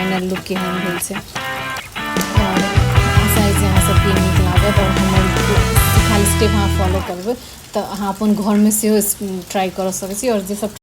Final look केहन भेल छै और आशा है जे अहाँ सबके नीक लागत और हमर खाली स्टेप अहाँ फॉलो करबै तो अहाँ अपन घर में सेहो ट्राई कर सकै छी। और जे सब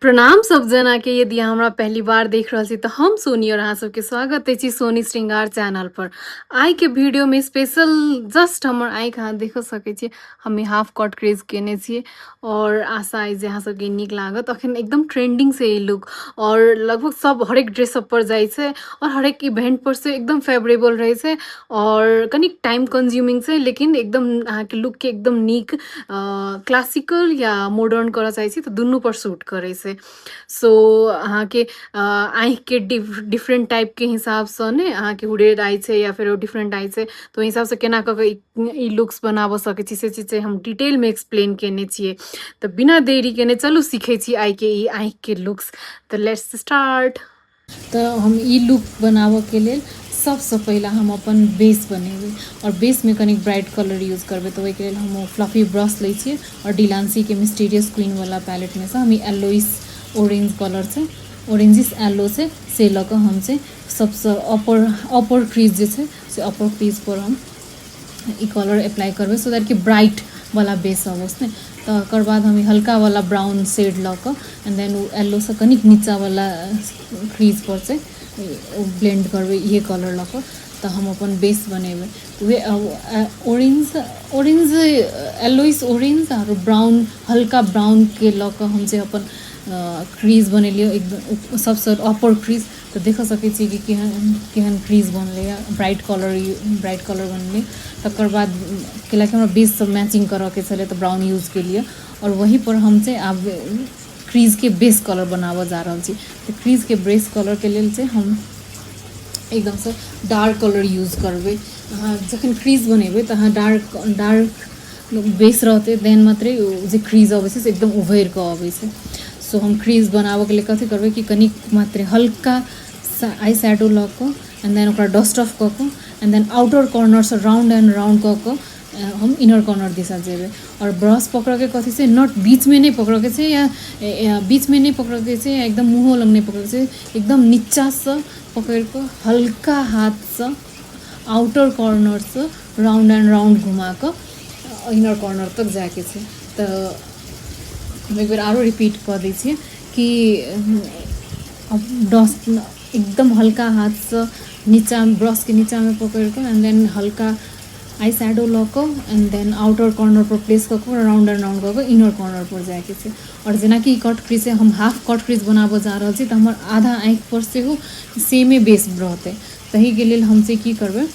प्रणाम सब जना के, यदि अहाँ हमरा पहली बार देख रहल छी तो हम सोनी और अहाँ सबके स्वागत अछि सोनी श्रृंगार चैनल पर। आई के वीडियो में स्पेशल जस्ट हमर आँखि अहाँ देख सकै छी, हमें हाफ कट क्रेज केने छियै और आशा है जे अहाँ सबके नीक लागत। अखन एकदम ट्रेंडिंग से ई लुक और लगभग सब हरेक ड्रेस सब पर जाइ छै और हरेक इवेंट पर से एकदम फेवरेबल रहे छै और कनिक टाइम कंज्यूमिंग से, लेकिन एकदम अहाँ के लुक के एकदम नीक क्लासिकल या मॉडर्न करऽ चाहै छी तो दुनू पर सूट करे छै। सो अहाँ के आँख के डिफरेंट टाइप के हिसाब से ने अहाँ के हुडेड आई छै या फिर डिफरेंट आई छै तो हिसाब से केना क के ई लुक्स बनाबऽ सकै छी से चीज हम डिटेल में एक्सप्लेन केने छियै। तो बिना देरी केने चलू सीखे छी आई के ई आँख के लुक्स। तो लेट्स स्टार्ट। तो हम ई लुक बनाबऽ के लेल सबसे पहला हम अपन बेस बनेबै और बेस में कनिक ब्राइट कलर यूज करबै। तो ओहिके लेल हम फ्लफी ब्रश लै छियै और डिलान्सी के मिस्टीरियस क्वीन वाला पैलेट में से हम येलोइस ऑरेंज कलर से ऑरेंजिस येलो से लऽ कऽ हम से सबसे अपर क्रीज जे छै से अपर क्रीज पर हम ई कलर अप्लाई करबै सो दैट कि ब्राइट वाला बेस अबस ने। तकर बाद हम हल्का वाला ब्राउन शेड लऽ कऽ एंड देन येलो से कनिक नीचा वाला क्रीज पर से ब्लेंड करबै ये कलर लऽ कऽ तो हम अपन बेस बनेबै। वे ऑरेंज येलोइस ऑरेंज और ब्राउन हल्का ब्राउन के लऽ कऽ हम जे अपन क्रीज बनेलियो एकदम सबसे अपर क्रीज। तो देख सकै छी कि केहन क्रीज बनलै, ब्राइट कलर बनलै। तकर बाद कैलाकि हमरा बेस सब मैचिंग करऽ के छलै तो ब्राउन यूज के लिए और वहीं पर हम से आब क्रीज के बेस कलर बनाबऽ जा रहल छी। तो क्रीज के बेस कलर के लेल से हम एकदम से डार्क कलर यूज करबै। अहाँ जखन क्रीज बनेबै तो अहाँ डार्क बेस रहते देन मात्रे जे क्रीज अबै छै से एकदम उभरि कऽ अबै छै। सो हम क्रीज बनाबऽ के लिए कथी करबै कि कनिक मात्रे हल्का आई शैडो लऽ कऽ एंड देन ओकरा डस्ट ऑफ कऽ कऽ एंड देन आउटर कॉर्नर से राउंड एंड राउंड कऽ कऽ हम इनर कॉर्नर दिशा जेबै। और ब्रश पकड़ के कथी से नॉट बीच में नहीं पकड़ के छै या बीच में नहीं पकड़ के छै या एकदम मुँहो लग नहीं पकड़ के छै, एकदम नीचा से पकड़ के हल्का हाथ से आउटर कॉर्नर से राउंड एंड राउंड घुमा कऽ इनर कॉर्नर तक जाके छै। तो हम एक बार आरो रिपीट कर दै छियै कि डस्ट एकदम हल्का हाथ से नीचा ब्रश के नीचा में पकड़ कर एंड देन हल्का आई शैडो लऽ कऽ एंड देन आउटर कॉर्नर पर प्लेस कऽ कऽ राउंड एंड राउंड कऽ कऽ इनर कॉर्नर पर जाके छै। और जेना कि कट क्रीज से हम हाफ कट क्रीज बनाबऽ जा रहल छी तो हमर आधा आँखि पर सेहो सेमे बेस रहतै। तही के लेल हम से की करबै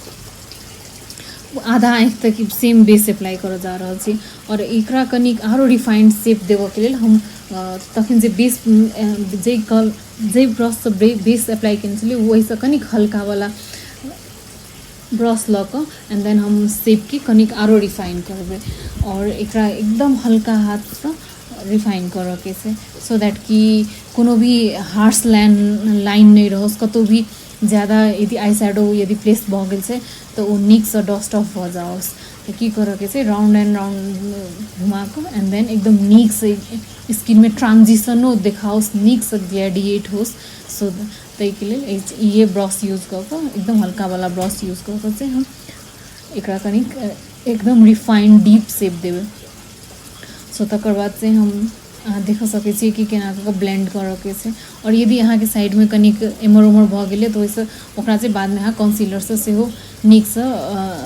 आधा आँखि तक सेम बेस अप्लाई करऽ जा रहल छी और एकरा कनिक आरो रिफाइंड शेप देबऽ के लेल हम तखन जे बेस जे ब्रश से बेस अप्लाई केने छलियै वहीसँ कनिक हल्का वाला ब्रश लऽ कऽ एंड देन हम शेप के कनिक आरो रिफाइन करबै और एकरा एकदम हल्का हाथ से रिफाइन करऽ के छै सो दैट कि कोनो भी हार्श लाइन नहीं रहस, कतौ भी ज़्यादा यदि आई शैडो यदि प्लेस भऽ गेल छै तो वो नीक से डस्ट ऑफ भऽ जाओस। तो की करऽ के छै राउंड एंड राउंड घुमा कऽ एंड देन एकदम नीक से स्किन में ट्रांजिशनो देखाओस, नीक से ग्रेडिएट होस। सो ताहिके लेल ये ब्रश यूज कऽ कऽ एकदम हल्का वाला ब्रश यूज कऽ कऽ से हम एकरा कनिक एकदम रिफाइंड डीप शेप देबै। सो तकर बाद से हम देख सकै छी कि केना कऽ ब्लेंड करऽ के छै और यदि अहाँ के साइड में कनिक एमर उमर भऽ गेलै तो ओहिसँ ओकरा से बाद में अहाँ कंसीलर से सेहो नीक से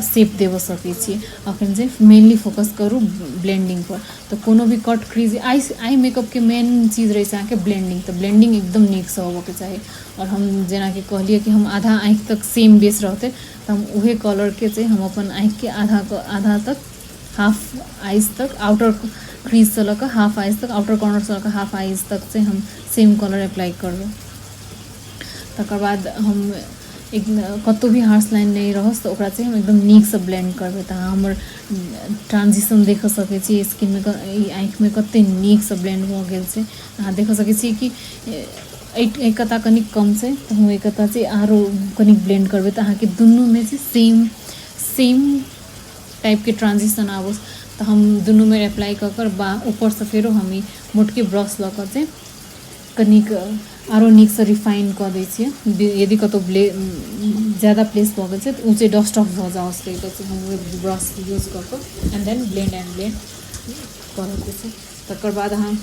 शेप देबऽ सकै छी। अखन जे मेनली फोकस करू ब्लेंडिंग पर। तो कोनो भी कट क्रीज आई मेकअप के मेन चीज रहै छै अहाँके ब्लेंडिंग। तो ब्लेंडिंग एकदम नीक से होबऽ के चाही और हम जेना कि कहलिए कि हम आधा आँखि तक सेम बेस रहतै तो हम उहे कलर के से हम अपन आँखि के आधा तक हाफ आइज तक आउटर क्रीज से लऽ हाफ आइज तक आउटर कॉर्नर से लऽ हाफ आइज तक से हम सेम कलर अप्लाई करबै। तकर बाद हम एक कतौ भी हार्श लाइन नहीं रहस तो ओकरा से हम एकदम नीक से ब्लेंड करबै। तो हमर ट्रांजिशन देख सकै छी स्किन में आँखि में कते नीक से ब्लेंड भऽ गेल छै। अहाँ देख सकै छी कि एक कता कनिक कम छै तो हम एक कता से आरो कनिक ब्लेंड करबै तो अहाँके दुनू में से सेम टाइप के ट्रांजिशन आबस। तो हम दुनू में अप्लाई कर ऊपर से फेरो हम मोटके ब्रश लऽ कऽ से कनिक आरो नीक से रिफाइन कऽ दै छियै। यदि कतौ ज़्यादा प्लेस भऽ गेल छै तऽ ऊँचे डस्ट ऑफ भऽ जाओ उसके तो हम ब्रश यूज कऽ कऽ एंड देन ब्लेंड करऽ छै। तकर बाद हम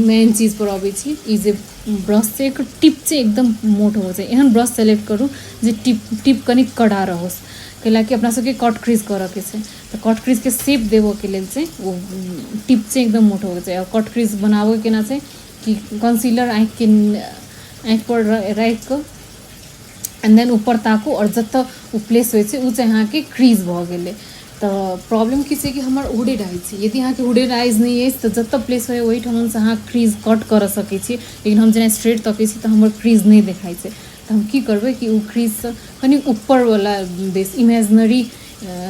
मेन चीज पर अबै छी। ई जे ब्रश छै एकर टिप छै एकदम मोट हो छै। एहन ब्रश सेलेक्ट करू जे टिप कनि कड़ा रहोस, कैलाकि अपना सबके कट क्रीज करऽ के छै। तऽ कट क्रीज के शेप देबऽ के लेल छै ओ टिप छै एकदम मोट हो छै। और कट क्रीज बनाबऽ केना छै कि कंसीलर आँखि पर राखि कऽ एंड देन ऊपर ताकू और जतऽ ओ प्लेस होइ छै ओ छै अहाँके क्रीज भऽ गेलै। तऽ प्रॉब्लम की छै कि हमर हुडेड आइज छै। यदि अहाँके हुडेड आइज नहि अछि तऽ जतऽ प्लेस होइ ओहिठामसँ अहाँ क्रीज कट करऽ सकै छी। लेकिन हम जेना स्ट्रेट तकै छी तऽ हमर क्रीज नहि देखाइ छै। तऽ हम की करबै कि ओ क्रीजसँ कनि ऊपरवला बेस इमेजनरी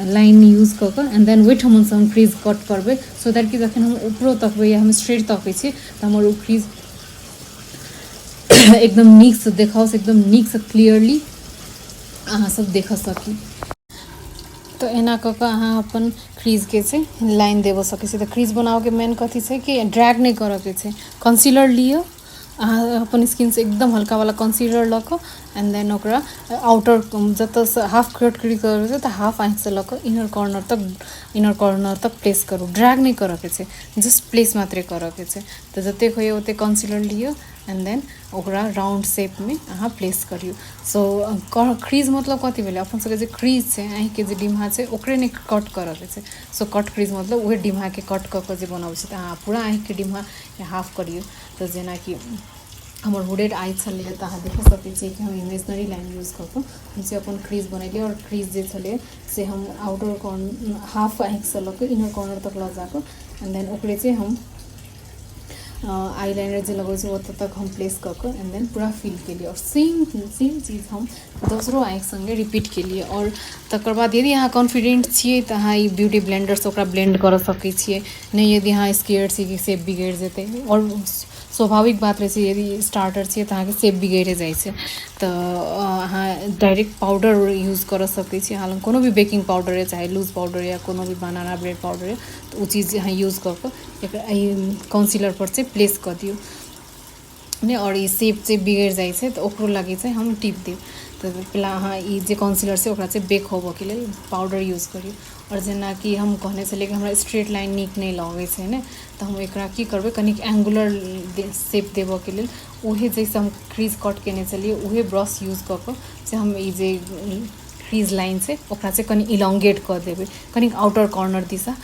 लाइन यूज कऽ कऽ एंड देन ओहिठामसँ हम क्रीज कट करबै, सो दैट कि जखन हम ऊपरो तकबै या हम स्ट्रेट तकै छी तऽ हमर ओ क्रीज एकदम नीकसँ देखाओस, एकदम नीकसँ क्लियरली अहाँ सब देख सकी। तो एना कऽ कऽ अहाँ अपन क्रीजके छै लाइन देबऽ सकै छी। तऽ क्रीज बनाबऽके मेन कथी छै कि ड्रैग नहि करऽके छै। कंसीलर लिअ अहाँ अपन स्किनसँ एकदम हल्का वाला कंसीलर लऽ कऽ एंड देन ओकरा आउटर जतऽसँ हाफ कट क्रीज करऽ छै तऽ हाफ आँखिसँ लऽ कऽ इनर कॉर्नर तक प्लेस करू। ड्रैग नहीं करऽके छै, जस्ट प्लेस मात्रे करऽके छै। तऽ जतेक होइए ओतेक कंसीलर लिअ एंड देन ओकरा राउंड शेपमे अहाँ प्लेस करियौ। सो क्रीज मतलब कथी भेलै, अपन सबके जे क्रीज छै आँखिके जे डिम्हा छै ओकरे नहि कट करऽके छै। सो कट क्रीज मतलब उहे डिम्हाके कट कऽ कऽ जे बनबै छै तऽ अहाँ पूरा आँखिके डिम्हा हाफ करियौ। तऽ जेनाकि हमर हुडेड आइ छलै तऽ अहाँ देख सकै छियै कि हम इमेजनरी लाइन यूज कऽ कऽ हम से अपन क्रीज बनेलियै। और क्रीज जे छलै से हम आउटर कॉर्नर हाफ आँखिसँ लऽ कऽ इनर कॉर्नर तक लऽ जाकऽ एंड देन ओकरे से हम आईलाइनर जे लगबै छै ओतऽ तक हम प्लेस कऽ कऽ एंड देन पूरा फिल केलिए। और सेम चीज हम दोसरो आँखि संगे रिपीट केलिए। और तकर बाद यदि अहाँ कॉन्फिडेंट छियै तऽ अहाँ ई ब्यूटी ब्लेंडरसँ ओकरा ब्लेंड करऽ सकै छियै। नहि यदि अहाँ स्केयर्ड छी कि शेप बिगड़ि जेतै, और स्वाभाविक बात रहै छै यदि स्टार्टर छियै तऽ अहाँके शेप बिगड़ि जाइ छै। तऽ अहाँ डायरेक्ट पाउडर यूज करऽ सकै छी। अहाँ लग कोनो भी बेकिंग पाउडर या चाहे लूज पाउडर या कोनो भी बनाना ब्रेड पाउडर या तऽ ओ चीज अहाँ यूज कऽ कऽ एकरा कंसीलर पर से प्लेस कऽ दियौ ने। और ई शेप जे बिगड़ि जाइ छै तऽ ओकरो लागि छै हम टिप देब। तऽ पहिले अहाँ ई जे कंसीलर छै ओकरा से बेक होबऽके लेल पाउडर यूज करियौ। और जेनाकि हम कहने छलियै कि हमरा स्ट्रेट लाइन नीक नहि लगै छै ने, तऽ हम एकरा की करबै कनिक एंगुलर शेप देबऽके लेल उहे जैसे हम क्रीज कट केने छलियै उहे ब्रश यूज कऽ कऽ से हम ई जे क्रीज लाइन छै ओकरा से कनि इलोंगेट कऽ देबै, कनिक आउटर कॉर्नर दिशा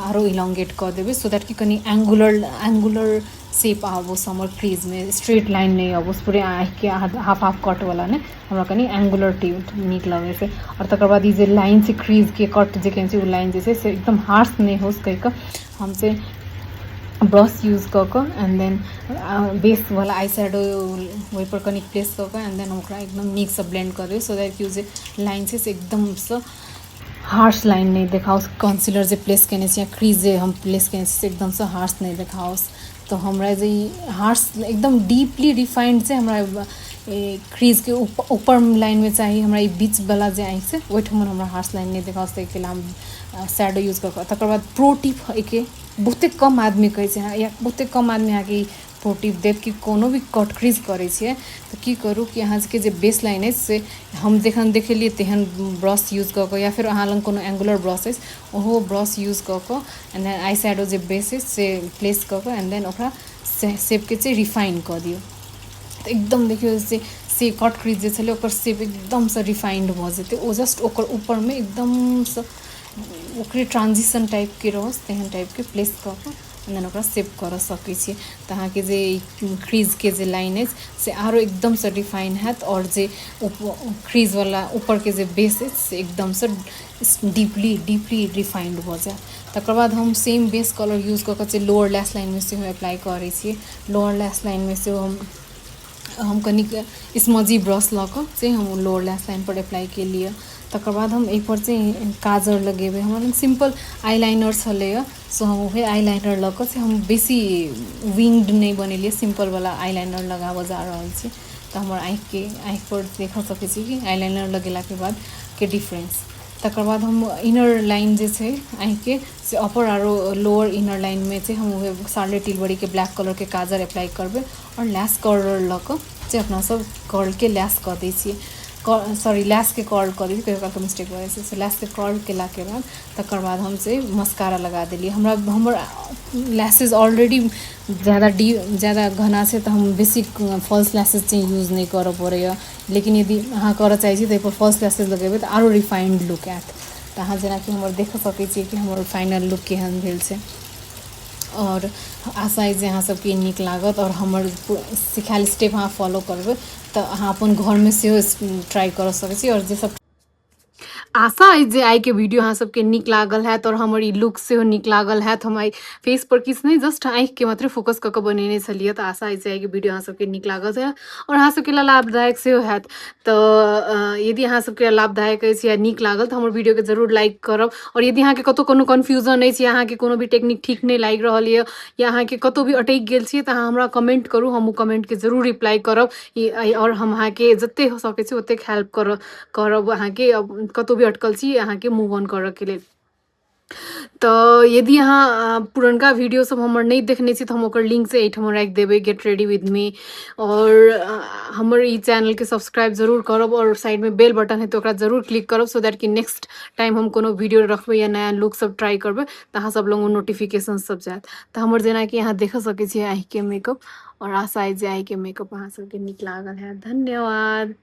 आरो इलोंगेट कऽ देबै। सो दैट कि कनि एंगुलर शेप आबोस हमर क्रीजमे, स्ट्रेट लाइन नहीं आबोस पूरे आँखिके हाफ कटवला ने, हमरा कनि एंगुलर टिप नीक लगै छै। और तकर बाद ई जे लाइन छै क्रीजके कट जे केने छै ओ लाइन जे छै से एकदम हार्श नहीं होस कहि कऽ हम से ब्रश यूज कऽ कऽ एंड देन बेसवला आई शेडो ओहिपर कनि प्लेस कऽ कऽ एंड देन ओकरा एकदम नीकसँ ब्लेंड कऽ देबै। सो दैट कि ओ जे लाइन छै से एकदमसँ हार्श लाइन नहीं देखाओस। कंसीलर जे प्लेस केने छी या क्रीज जे हम प्लेस केने छी से एकदमसँ हार्श नहीं देखाओस। तो हमरा जे ई हार्श एकदम डीपली रिफाइंड छै हमरा क्रीजके ऊपर लाइनमे चाही, हमरा ई बीचवला जे आँखि छै ओहिठाम हमरा हार्श लाइन नहीं देखाओस। ताहिके लेल हम शैडो यूज कऽ कऽ तकर बाद प्रो टिप एहिके बहुते कम आदमी कहै छै या बहुते कम आदमी अहाँके ई प्रो टिप देत कि कोनो भी कट क्रीज करै छियै तऽ की करू कि अहाँके जे बेस लाइन अछि से हम जखन देखेलिए तेहन ब्रश यूज कऽ कऽ या फिर अहाँ लग कोनो एंगुलर ब्रश अछि ओहो ब्रश यूज कऽ कऽ एंड देन आई शैडो जे बेस अछि से प्लेस कऽ कऽ एंड देन ओकरा शेपके चाहिँ रिफाइन कऽ दियौ। तऽ एकदम देखियौ से कट क्रीज जे छलै ओकर शेप एकदमसँ रिफाइंड भऽ जेतै। ओ जस्ट ओकर ऊपरमे एकदमसँ ओकरे ट्रांजिशन टाइपके रहस तेहन टाइपके प्लेस कऽ कऽ एंड देन ओकरा शेप करऽ सकै छी। तऽ अहाँके जे क्रीजके जे लाइन अछि से आरो एकदमसँ रिफाइन हैत। और जे क्रीजवला ऊपरके जे बेस अछि से एकदमसँ डीपली रिफाइंड भऽ जायत। तकर बाद हम सेम बेस कलर यूज कऽ कऽ जे लोअर लैश लाइनमे सेहो अप्लाई करै छियै। लोअर लैश लाइनमे सेहो हम कनिक स्मजी ब्रश लऽ कऽ से हम लोअर लैश लाइनपर अप्लाई केलिए। तकर बाद हम एहिपर चाहिँ काजर लगेबै। हमरा लग सिंपल आईलाइनर छलैए सो हम उहे आईलाइनर लऽ कऽ से हम बेसी विंग्ड नहीं बनेलिए, सिंपलवला आईलाइनर लगाबऽ जा रहल छी। तऽ हमर आँखिपर देख सकै छी कि आईलाइनर लगेलाके बाद के डिफरेंस। तकर बाद हम इनर लाइन जे छै आँखिके से अपर आरो लोअर इनर लाइनमे छै हम उहे शार्लेट टिलबरीके ब्लैक कलरके काजर अप्लाई करबै और लैश कर्लर लऽ कऽ से अपना सब कर्लके लैश कऽ दै छियै सॉरी लैश के कर्ल कऽ दै छियै, कहियो कालके मिस्टेक भऽ जाइ छै। से लैश के कर्ल केलाके बाद तकर बाद हम से मस्कारा लगा देलिए। हमर लैशेज ऑलरेडी ज़्यादा घना छै तऽ हम बेसी फॉल्स लैशेज चाहिँ यूज नहीं करऽ पड़ैए, लेकिन यदि अहाँ करऽ चाहै छी तऽ एहिपर फॉल्स लैशेज लगेबै तऽ आरो रिफाइंड लुक आयत। तऽ अहाँ जेनाकि हमर देख सकै छियै कि हमर फाइनल लुक केहन भेल छै। और आशा अइ जे अहाँ सबके नीक लागत और हमर सिखाएल स्टेप अहाँ फॉलो करबै तऽ अहाँ अपन घरमे सेहो ट्राई करऽ सकै छी। और जे सब आशा अइ जे आइके वीडियो अहाँ सबके नीक लागल हैत और हमर ई लुक सेहो नीक लागल हैत। हम आइ फेस पर किछु नहीं जस्ट आँखिके मात्रै फोकस कऽ कऽ बनेने छलिए। तऽ आशा अइ जे आइके वीडियो अहाँ सबके नीक लागल है और अहाँ सबके लेल लाभदायक सेहो हैत। तऽ यदि अहाँ सबके लाभदायक अछि या नीक लागल तऽ हमर वीडियोके जरूर लाइक करब। और यदि अहाँके कतौ कोनो कन्फ्यूजन अछि या अहाँके कोनो भी टेक्निक ठीक नहीं लागि रहल यऽ या अहाँके कतौ भी अटकि गेल छियै तऽ अहाँ हमरा कमेंट करू, हम ओ कमेंटके जरूर रिप्लाई करब और हम अहाँके जते हो सकै छै ओतेक हेल्प करब अहाँके कतौ भी अटकल छी अहाँके मूव ऑन करऽके लेल। तऽ यदि अहाँ पुरनका वीडियो सब हमर नहीं देखने छी तऽ हम ओकर लिंक से एहिठाम राखि देबै गेट रेडी विद मी। और हमर ई चैनलके सब्सक्राइब जरूर करब और साइडमे बेल बटन है तो ओकरा जरूर क्लिक करब सो दैट कि नेक्स्ट टाइम हम कोनो वीडियो रखबै या नया लुक सब ट्राई करबै तऽ अहाँ सब लग नोटिफिकेशन सब जायत। तऽ हमर जेनाकि अहाँ देख सकै छियै आँखिके मेकअप और आशा अइ जे आइके मेकअप अहाँ सबके नीक लागल है। धन्यवाद।